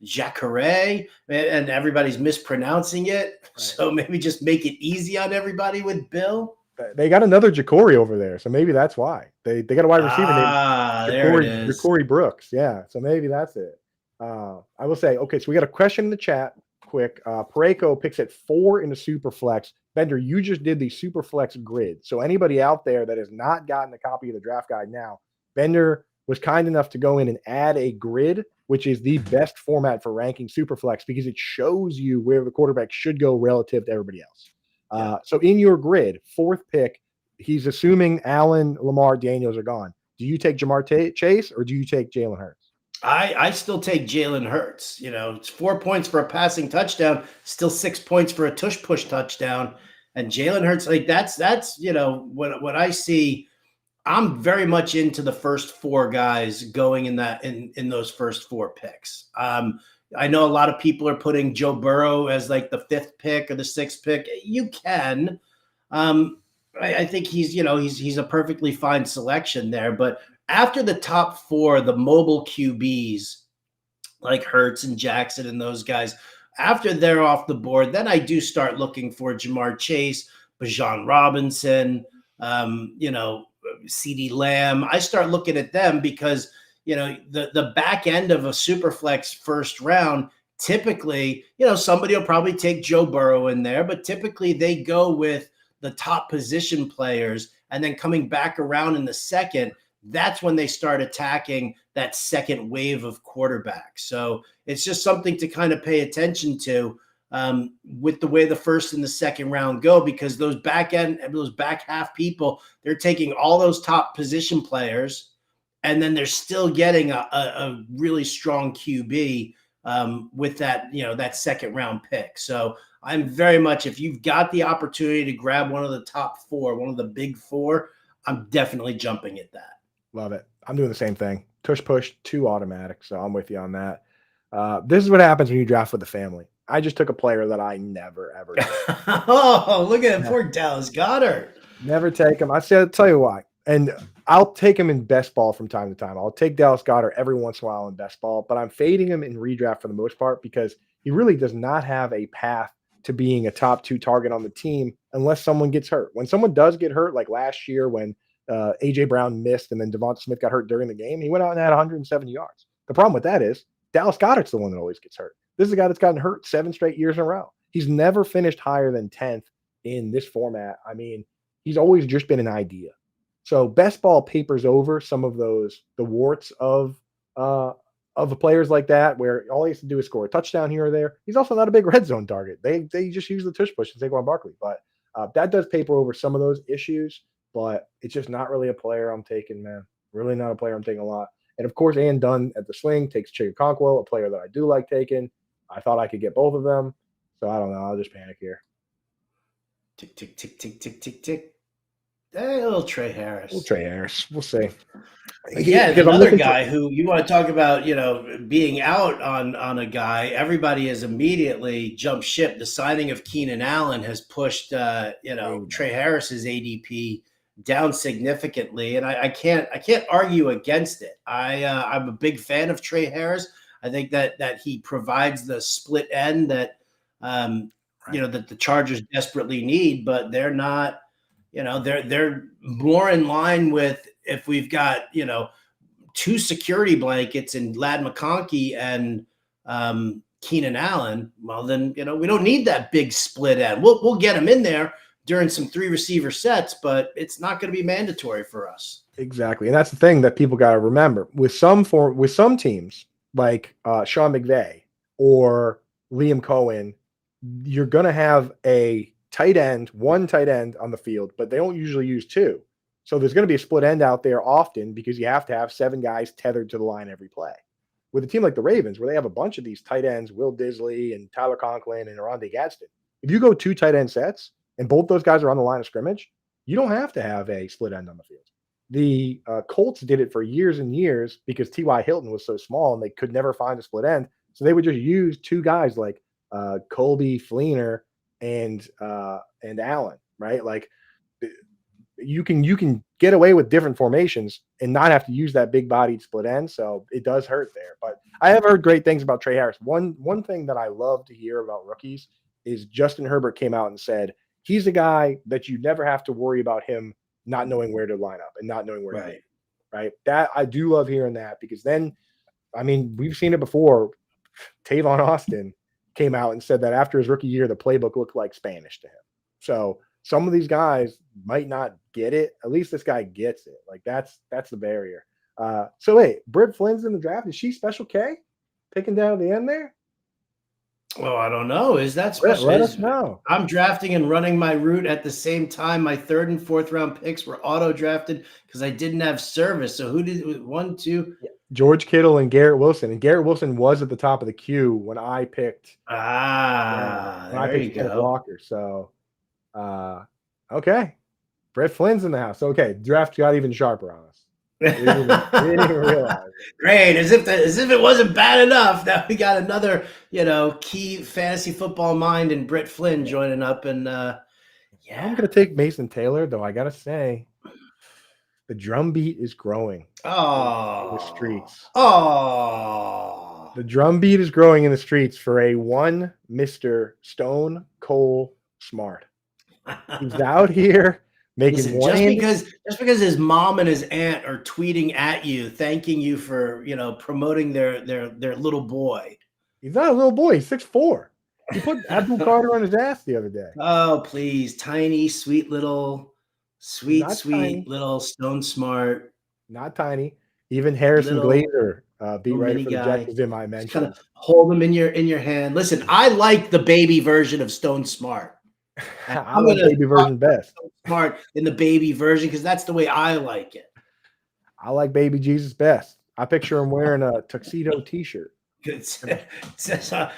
Jacare, and everybody's mispronouncing it. Right. So maybe just make it easy on everybody with Bill. They got another Jacory over there, so maybe that's why they got a wide receiver named there it is. Jacory Brooks. Yeah, so maybe that's it. I will say, okay, so we got a question in the chat. Quick, Pareko picks at 4 in the super flex. Bender, you just did the super flex grid. So anybody out there that has not gotten a copy of the draft guide now, Bender was kind enough to go in and add a grid, which is the best format for ranking super flex because it shows you where the quarterback should go relative to everybody else. So in your grid, 4th pick, he's assuming Allen, Lamar, Daniels are gone. Do you take Jamar Chase or do you take Jalen Hurts? I still take Jalen Hurts. It's 4 points for a passing touchdown, still 6 points for a tush push touchdown. And Jalen Hurts, like that's what I see. I'm very much into the first 4 guys going in those first 4 picks. I know a lot of people are putting Joe Burrow as like the 5th pick or the 6th pick. You can. I think he's a perfectly fine selection there, but after the top 4, the mobile QBs like Hurts and Jackson and those guys, after they're off the board, then I do start looking for Jamar Chase, Bijan Robinson, CeeDee Lamb. I start looking at them because, the back end of a super flex first round, typically, somebody will probably take Joe Burrow in there, but typically they go with the top position players, and then coming back around in the second, that's when they start attacking that second wave of quarterbacks. So it's just something to kind of pay attention to with the way the first and the second round go, because those back half people, they're taking all those top position players, and then they're still getting a really strong QB with that, that second round pick. So I'm very much, if you've got the opportunity to grab one of the top 4, one of the big 4, I'm definitely jumping at that. Love it. I'm doing the same thing. Tush push, 2 automatic. So I'm with you on that. This is what happens when you draft with the family. I just took a player that I never, ever did. Oh, look at poor Dallas Goedert. Never take him. I'll tell you why. And I'll take him in best ball from time to time. I'll take Dallas Goedert every once in a while in best ball, but I'm fading him in redraft for the most part because he really does not have a path to being a top 2 target on the team unless someone gets hurt. When someone does get hurt, like last year when A.J. Brown missed and then Devonta Smith got hurt during the game, he went out and had 170 yards. The problem with that is Dallas Goedert's the one that always gets hurt. This is a guy that's gotten hurt 7 straight years in a row. He's never finished higher than 10th in this format. I mean, he's always just been an idea. So best ball papers over some of the warts of of players like that, where all he has to do is score a touchdown here or there. He's also not a big red zone target. They just use the tush push to Saquon Barkley, but that does paper over some of those issues. But it's just not really a player I'm taking, man. Really not a player I'm taking a lot. And of course, Ann Dunn at the sling takes Chigakonkwo, a player that I do like taking. I thought I could get both of them, so I don't know. I'll just panic here. Tick, tick, tick, tick, tick, tick, tick. Hey, little Trey Harris. Trey Harris. We'll see. Yeah, another guy who you want to talk about, being out on a guy. Everybody has immediately jumped ship. The signing of Keenan Allen has pushed, Trey Harris's ADP down significantly, and I can't argue against it. I'm a big fan of Trey Harris. I think that he provides the split end that that the Chargers desperately need, but they're not. They're more in line with if we've got, two security blankets in Ladd McConkey and Keenan Allen. Well, then, we don't need that big split end. We'll get him in there during some 3 receiver sets, but it's not going to be mandatory for us. Exactly. And that's the thing that people got to remember with some teams like Sean McVay or Liam Cohen, you're going to have one tight end on the field, but they don't usually use 2. So there's going to be a split end out there often because you have to have 7 guys tethered to the line every play. With a team like the Ravens, where they have a bunch of these tight ends, Will Disley and Tyler Conklin and Oronde Gadsden, if you go 2 tight end sets and both those guys are on the line of scrimmage, you don't have to have a split end on the field. The Colts did it for years and years because T.Y. Hilton was so small and they could never find a split end. So they would just use 2 guys like Colby Fleener and Allen, right? Like you can get away with different formations and not have to use that big bodied split end. So it does hurt there. But I have heard great things about Trey Harris. One thing that I love to hear about rookies is Justin Herbert came out and said he's a guy that you never have to worry about him not knowing where to line up and not knowing where to be. Right. That I do love hearing that because then, I mean, we've seen it before. Tavon Austin came out and said that after his rookie year, the playbook looked like Spanish to him. So some of these guys might not get it. At least this guy gets it. Like that's the barrier. So wait, Britt Flynn's in the draft. Is she special K picking down at the end there? Oh, I don't know. Is that special? Let us know. I'm drafting and running my route at the same time. My 3rd and 4th round picks were auto drafted because I didn't have service. So who did 1, 2? Yeah. George Kittle and Garrett Wilson. And Garrett Wilson was at the top of the queue when I picked. There you go. Walker. So, okay. Brett Flynn's in the house. Okay, draft got even sharper on us. We didn't even realize. Great, as if it wasn't bad enough that we got another, key fantasy football mind and Brett Flynn joining up. And I'm gonna take Mason Taylor, though. I gotta say, the drumbeat is growing. In the streets. The drumbeat is growing in the streets for a one Mr. Stone Cold Smart. He's out here making just because his mom and his aunt are tweeting at you, thanking you for promoting their little boy. He's not a little boy. He's 6'4". He put Abdul Carter on his ass the other day. Oh please, tiny, sweet little Stone Smart. Not tiny. Even Harrison Glazer, beat writer for the Jets, is in my mentions. Kind of hold him in your hand. Listen, I like the baby version of Stone Smart. I'm the baby version best. Smart in the baby version because that's the way I like it. I like baby Jesus best. I picture him wearing a tuxedo T-shirt.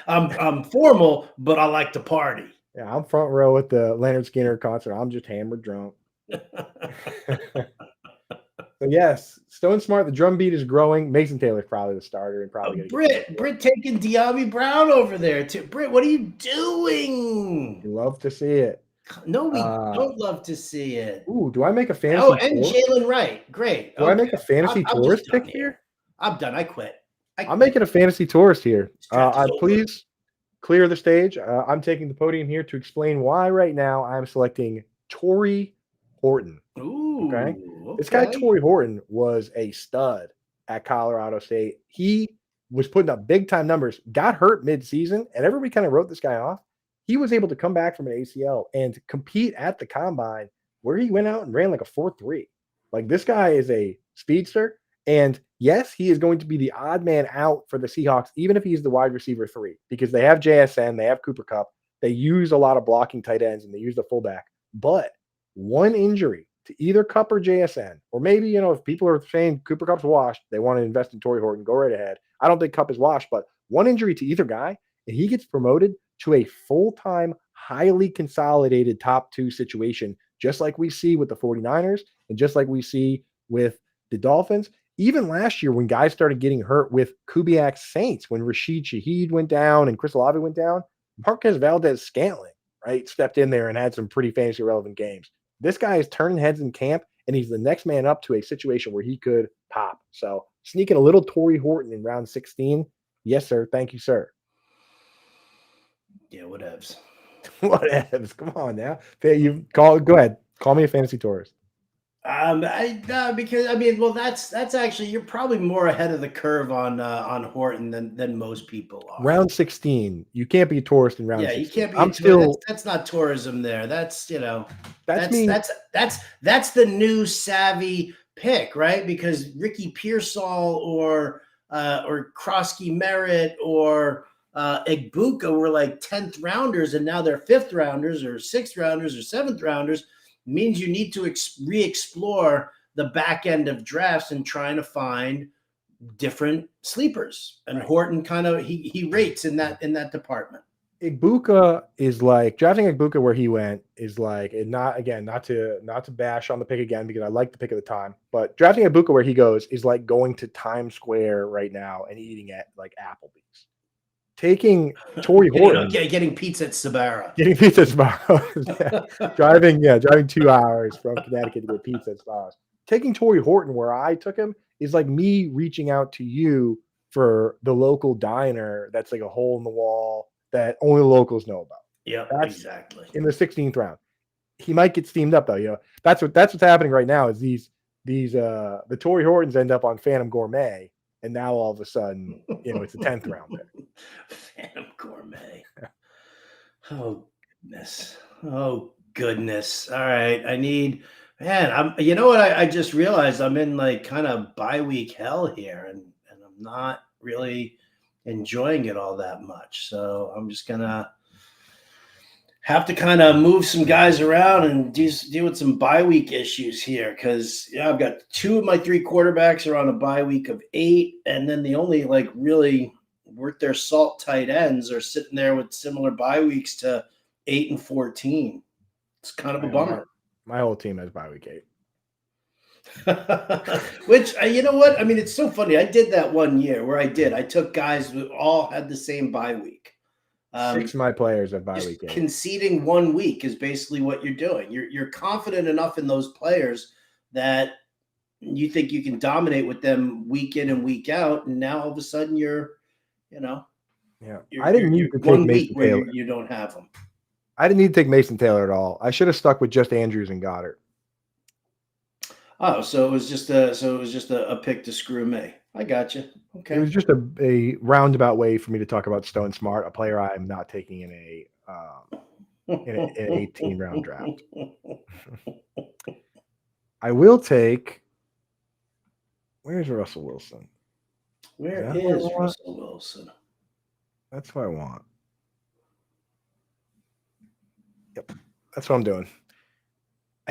I'm formal, but I like to party. Yeah, I'm front row at the Leonard Skinner concert. I'm just hammered drunk. So yes, Stone Smart. The drum beat is growing. Mason Taylor's probably the starter and probably Britt taking Diami Brown over there too. Britt, what are you doing? You love to see it. No, we don't love to see it. Ooh, do I make a fantasy? Oh, and Jalen Wright, great. Do I make a fantasy tourist pick here? I'm done. I quit. I'm making a fantasy tourist here. Please clear the stage. I'm taking the podium here to explain why right now I'm selecting Torrey Horton. Ooh, okay. This guy, Torrey Horton, was a stud at Colorado State. He was putting up big time numbers, got hurt mid-season, and everybody kind of wrote this guy off. He was able to come back from an ACL and compete at the combine where he went out and ran like a 4.3. Like this guy is a speedster, And yes, he is going to be the odd man out for the Seahawks, even if he's the wide receiver 3, because they have JSN, they have Cooper Kupp, they use a lot of blocking tight ends, and they use the fullback. But one injury to either Kupp or JSN, or maybe, if people are saying Cooper Kupp's washed, they want to invest in Torrey Horton, go right ahead. I don't think Kupp is washed, but one injury to either guy, and he gets promoted to a full-time, highly consolidated top 2 situation, just like we see with the 49ers and just like we see with the Dolphins. Even last year when guys started getting hurt with Kubiak's Saints, when Rashid Shaheed went down and Chris Olave went down, Marquez Valdez-Scantling, right, stepped in there and had some pretty fantasy relevant games. This guy is turning heads in camp, and he's the next man up to a situation where he could pop. So sneaking a little Torrey Horton in round 16. Yes, sir. Thank you, sir. Yeah, whatevs. Whatevs. Come on now. Go ahead. Call me a fantasy tourist. Because that's actually, you're probably more ahead of the curve on Horton than most people are. Round 16, you can't be a tourist in round 16. You can't be. I'm still. That's not tourism there. That's That's the new savvy pick, right? Because Ricky Pearsall or Krosky Merritt or Egbuka were like 10th rounders, and now they're 5th rounders or 6th rounders or 7th rounders. Means you need to re-explore the back end of drafts and trying to find different sleepers. And Horton kind of he rates in that department. Egbuka is like drafting Egbuka where he went is like, and not to bash on the pick again because I like the pick at the time, but drafting Egbuka where he goes is like going to Times Square right now and eating at like Applebee's. Taking Torrey Horton, getting pizza at Sbarro. Getting pizza at Sbarro. Driving 2 hours from Connecticut to get pizza at Sbarro. Taking Torrey Horton where I took him is like me reaching out to you for the local diner that's like a hole in the wall that only locals know about. Yeah, exactly. In the 16th round. He might get steamed up though. That's what's happening right now is these the Torrey Hortons end up on Phantom Gourmet. And now all of a sudden, it's the 10th round pick. Phantom Gourmet. Oh goodness. All right. You know what? I just realized I'm in like kind of bye-week hell here, and I'm not really enjoying it all that much. So I'm just gonna have to kind of move some guys around and deal with some bye week issues here because I've got 2 of my 3 quarterbacks are on a bye week of 8, and then the only like really worth their salt tight ends are sitting there with similar bye weeks to 8 and 14. It's kind of a bummer. My whole team has bye week 8. Which, you know what? I mean, it's so funny. I did that one year where I took guys who all had the same bye week. 6 of my players have bye week 8. Conceding 1 week is basically what you're doing. You're confident enough in those players that you think you can dominate with them week in and week out, and now all of a sudden I didn't need to take Mason Taylor. You don't have them. I didn't need to take Mason Taylor at all. I should have stuck with just Andrews and Goddard. Oh, so it was just a pick to screw me. I got you. Okay. It was just a roundabout way for me to talk about Stone Smart, a player I am not taking in an 18-round draft. I will take. Where's Russell Wilson? Where is Russell Wilson? That's what I want. Yep, that's what I'm doing.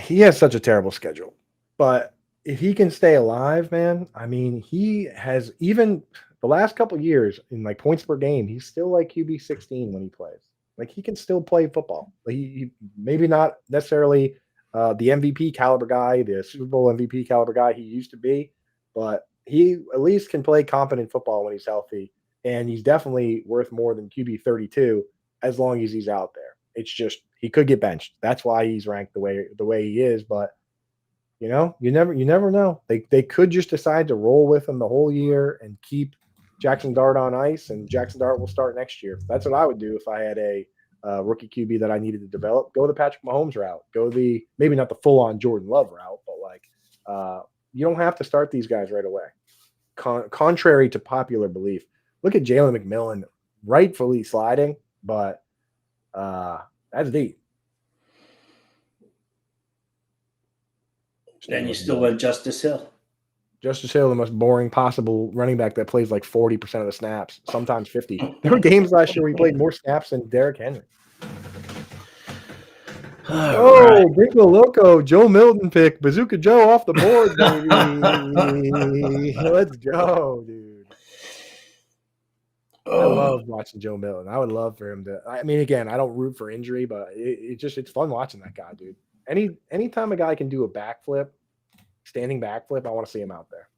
He has such a terrible schedule, but if he can stay alive, man, I mean, he has even the last couple of years in like points per game, he's still like QB 16 when he plays. Like he can still play football. Like he maybe not necessarily the MVP caliber guy, the Super Bowl MVP caliber guy he used to be, but he at least can play competent football when he's healthy, and he's definitely worth more than QB 32 as long as he's out there. It's just he could get benched. That's why he's ranked the way he is, but. You never know. They could just decide to roll with him the whole year and keep Jackson Dart on ice, and Jackson Dart will start next year. That's what I would do if I had a rookie QB that I needed to develop. Go the Patrick Mahomes route. Go the maybe not the full-on Jordan Love route, but like you don't have to start these guys right away. Contrary to popular belief, look at Jalen McMillan, rightfully sliding, but that's deep. And you still went Justice Hill. Justice Hill, the most boring possible running back that plays like 40% of the snaps, sometimes 50. There were games last year where he played more snaps than Derrick Henry. Oh, Brinko Loco, Joe Milton pick, Bazooka Joe off the board, baby. Let's go, dude. I love watching Joe Milton. I would love for him to. I mean, again, I don't root for injury, but it's fun watching that guy, dude. Anytime a guy can do a backflip, standing backflip, I want to see him out there.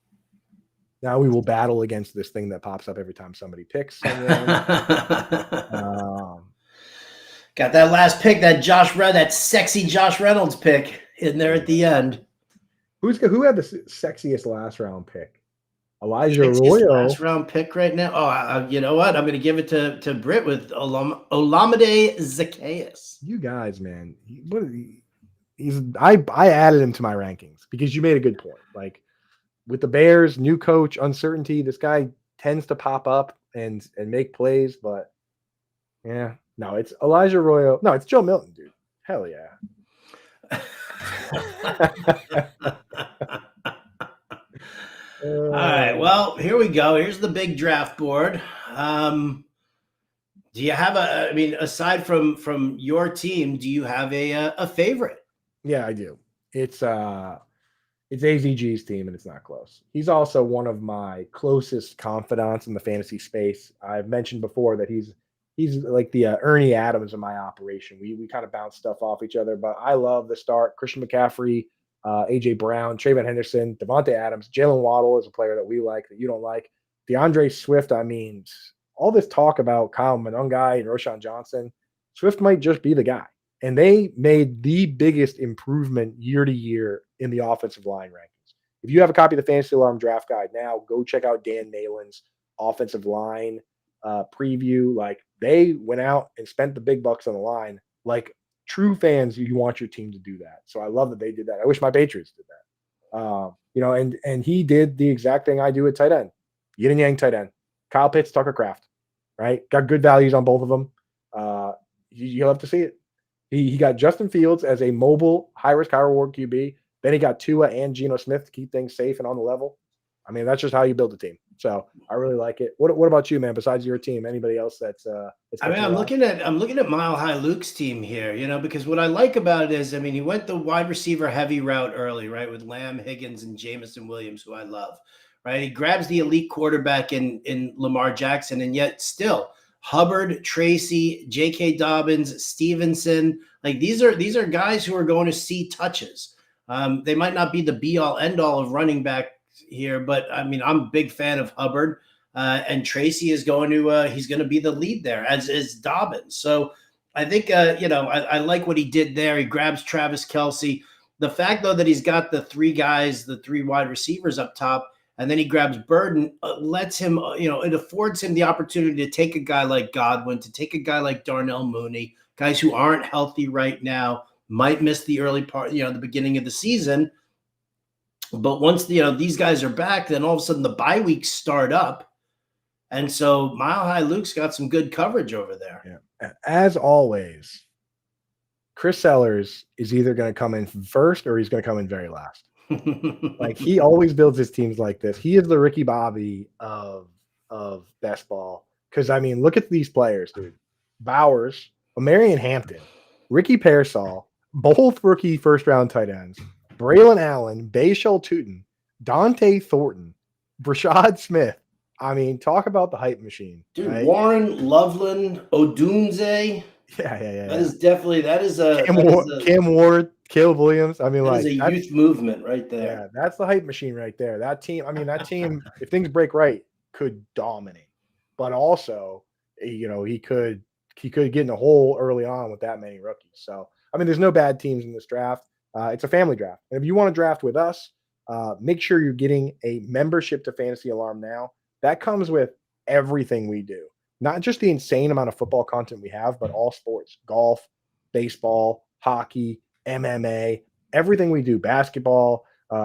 Now we will battle against this thing that pops up every time somebody picks someone. Got that last pick, that sexy Josh Reynolds pick in there at the end. Who had the sexiest last round pick? Elijah Arroyo. Last round pick right now. Oh, you know what? I'm going to give it to Britt with Olamide Zaccheaus. You guys, man, I added him to my rankings because you made a good point. Like with the Bears, new coach, uncertainty. This guy tends to pop up and make plays, but yeah, no, it's Elijah Arroyo. No, it's Joe Milton, dude. Hell yeah. All right. Well, here we go. Here's the big draft board. Do you have aside from your team, do you have a favorite? Yeah, I do. It's AZG's team, and it's not close. He's also one of my closest confidants in the fantasy space. I've mentioned before that he's like the Ernie Adams of my operation. We kind of bounce stuff off each other, but I love the start. Christian McCaffrey, AJ Brown, Trayvon Henderson, Devontae Adams, Jalen Waddle is a player that we like that you don't like. DeAndre Swift. I mean, all this talk about Kyle Monangai and Roshan Johnson, Swift might just be the guy. And they made the biggest improvement year to year in the offensive line rankings. If you have a copy of the Fantasy Alarm Draft Guide now, go check out Dan Malin's offensive line preview. Like they went out and spent the big bucks on the line. Like true fans, you want your team to do that. So I love that they did that. I wish my Patriots did that. And he did the exact thing I do at tight end. Yin and yang tight end. Kyle Pitts, Tucker Kraft, right? Got good values on both of them. You'll have to see it. He got Justin Fields as a mobile, high-risk, high-reward QB. Then he got Tua and Geno Smith to keep things safe and on the level. I mean, that's just how you build a team. So I really like it. What about you, man? Besides your team, anybody else that's I'm looking at Mile High Luke's team here, because what I like about it is, he went the wide receiver heavy route early, right, with Lamb, Higgins, and Jameson Williams, who I love, right? He grabs the elite quarterback in Lamar Jackson, and yet still Hubbard, Tracy, J.K. Dobbins, Stevenson, like these are guys who are going to see touches. They might not be the be-all, end-all of running back here, but I'm a big fan of Hubbard, and Tracy is he's going to be the lead there, as is Dobbins. So I think, I like what he did there. He grabs Travis Kelce. The fact, though, that he's got the three wide receivers up top, and then he grabs Burden, lets him, it affords him the opportunity to take a guy like Godwin, to take a guy like Darnell Mooney, guys who aren't healthy right now, might miss the early part, the beginning of the season. But once, these guys are back, then all of a sudden the bye weeks start up. And so Mile High Luke's got some good coverage over there. Yeah. As always, Chris Sellers is either going to come in first or he's going to come in very last. Like he always builds his teams like this. He is the Ricky Bobby of best ball. Because look at these players, dude. Bowers, Marion Hampton, Ricky Pearsall, both rookie first round tight ends. Braylon Allen, Bayshell Tootin, Dante Thornton, Brashad Smith. Talk about the hype machine. Dude, right? Warren, Loveland, Odunze. Yeah. That is a Cam Ward, Caleb Williams. That is a youth movement right there. Yeah, that's the hype machine right there. That team, if things break right, could dominate. But also, he could get in a hole early on with that many rookies. So, there's no bad teams in this draft. It's a family draft. And if you want to draft with us, make sure you're getting a membership to Fantasy Alarm now. That comes with everything we do. Not just the insane amount of football content we have, but all sports, golf, baseball, hockey, MMA, everything we do, basketball,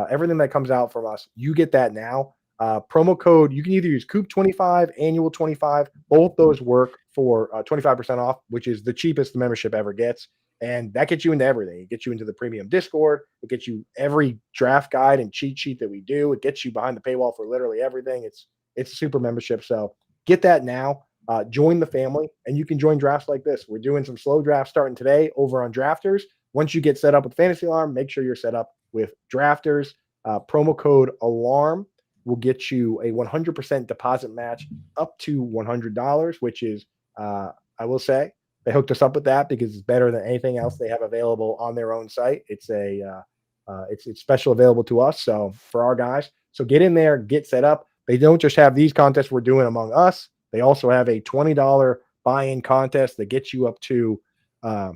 everything that comes out from us, you get that now. Promo code, you can either use Coop25, Annual 25. Both those work for 25% off, which is the cheapest the membership ever gets. And that gets you into everything. It gets you into the premium Discord. It gets you every draft guide and cheat sheet that we do. It gets you behind the paywall for literally everything. It's a super membership. So get that now. Join the family, and you can join drafts like this. We're doing some slow drafts starting today over on Drafters. Once you get set up with Fantasy Alarm, make sure you're set up with Drafters. Promo code ALARM will get you a 100% deposit match up to $100, which is, I will say, they hooked us up with that because it's better than anything else they have available on their own site. It's it's special available to us. So for our guys, so get in there, get set up. They don't just have these contests we're doing among us. They also have a $20 buy-in contest that gets you up to a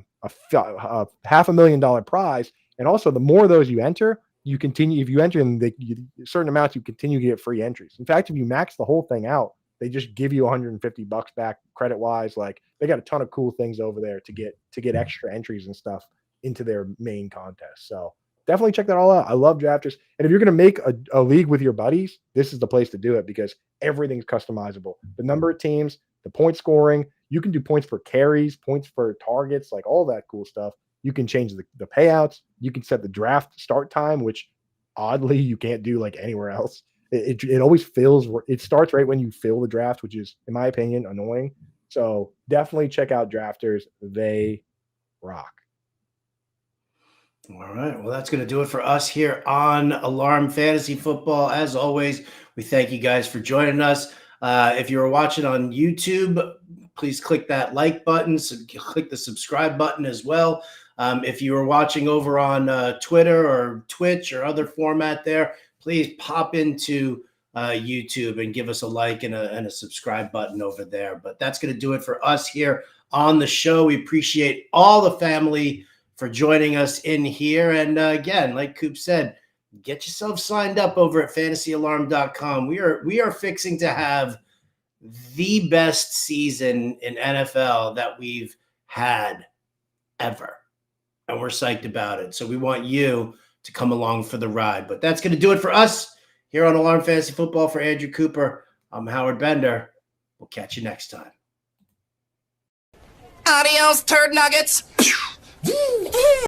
$500,000 prize. And also, the more of those you enter, you continue. If you enter in certain amounts, you continue to get free entries. In fact, if you max the whole thing out, they just give you $150 back credit wise. Like, they got a ton of cool things over there to get extra entries and stuff into their main contest. So definitely check that all out. I love Drafters. And if you're going to make a league with your buddies, this is the place to do it because everything's customizable. The number of teams, the point scoring, you can do points for carries, points for targets, like all that cool stuff. You can change the payouts. You can set the draft start time, which oddly you can't do like anywhere else. It always fills. It starts right when you fill the draft, which is, in my opinion, annoying. So definitely check out Drafters. They rock. All right. Well, that's going to do it for us here on Alarm Fantasy Football. As always, we thank you guys for joining us. If you're watching on YouTube, please click that like button. So click the subscribe button as well. If you are watching over on Twitter or Twitch or other format there, please pop into YouTube and give us a like and a subscribe button over there. But that's going to do it for us here on the show. We appreciate all the family for joining us in here. And again, like Coop said, get yourself signed up over at fantasyalarm.com. We are fixing to have the best season in NFL that we've had ever. And we're psyched about it. So we want you to come along for the ride. But that's going to do it for us here on Alarm Fantasy Football. For Andrew Cooper, I'm Howard Bender. We'll catch you next time. Adios, turd nuggets.